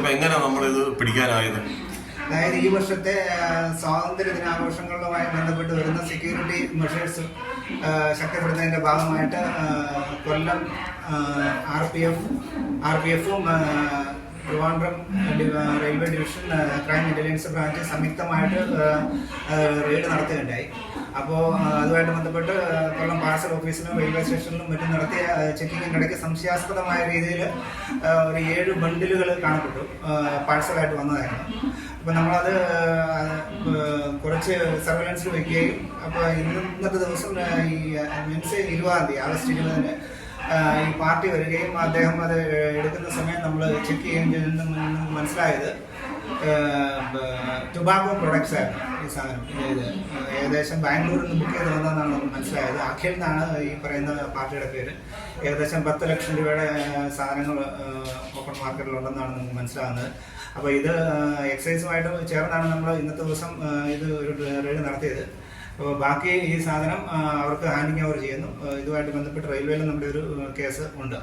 ചോദിച്ചപ്പോൾ എങ്ങനെയാണ് നമ്മളിത് പിടിക്കാനായത്? അതായത് ഈ വർഷത്തെ സ്വാതന്ത്ര്യ ദിനാഘോഷങ്ങളുമായി ബന്ധപ്പെട്ട് വരുന്ന സെക്യൂരിറ്റി മെഷേഴ്സ് ശക്തിപ്പെടുത്തുന്നതിൻ്റെ ഭാഗമായിട്ട് കൊല്ലം RPF-ഉം Trivandrum railway division crime intelligence branch സംയുക്തമായിട്ട് റെയ്ഡ് നടത്തുകയുണ്ടായി. അപ്പോൾ അതുമായിട്ട് ബന്ധപ്പെട്ട് കൊല്ലം പാർസൽ ഓഫീസിലും റെയിൽവേ സ്റ്റേഷനിലും മറ്റും നടത്തിയ ചെക്കിങ്ങിനിടയ്ക്ക് സംശയാസ്പദമായ രീതിയിൽ ഒരു 7 ബണ്ടിലുകൾ കാണപ്പെട്ടു, പാഴ്സലായിട്ട് വന്നതായിരുന്നു. അപ്പോൾ നമ്മളത് കുറച്ച് സർവൈലൻസിൽ വയ്ക്കുകയും അപ്പോൾ ഇന്നത്തെ ദിവസം ഈ മീൻസ് 20-ാം തീയതി ആഗസ്റ്റ് 20-ന് ഈ പാർട്ടി വരികയും അദ്ദേഹം അത് എടുക്കുന്ന സമയം നമ്മൾ ചെക്ക് ചെയ്യുന്നതിൽ മനസ്സിലായത് ടുബാക്കോ പ്രൊഡക്ട്സ് ആയിരുന്നു ഈ സാധനം. ഇത് ഏകദേശം ബാംഗ്ലൂരിൽ നിന്ന് ബുക്ക് ചെയ്ത് വന്നതെന്നാണ് നമുക്ക് മനസ്സിലായത്. അഖിൽ എന്നാണ് ഈ പറയുന്ന പാർട്ടിയുടെ പേര്. ഏകദേശം 10 ലക്ഷം രൂപയുടെ സാധനങ്ങൾ ഓപ്പൺ മാർക്കറ്റിലുണ്ടെന്നാണ് നമുക്ക് മനസ്സിലാകുന്നത്. അപ്പോൾ ഇത് എക്സൈസുമായിട്ട് ചേർന്നാണ് നമ്മൾ ഇന്നത്തെ ദിവസം ഇത് ഒരു റെയ്ഡ് നടത്തിയത്. അപ്പോൾ ബാക്കി ഈ സാധനം അവർക്ക് ഹാൻഡിങ് ഓവർ ചെയ്യുന്നു. ഇതുമായിട്ട് ബന്ധപ്പെട്ട് റെയിൽവേയിൽ നമ്മുടെ ഒരു കേസ് ഉണ്ട്.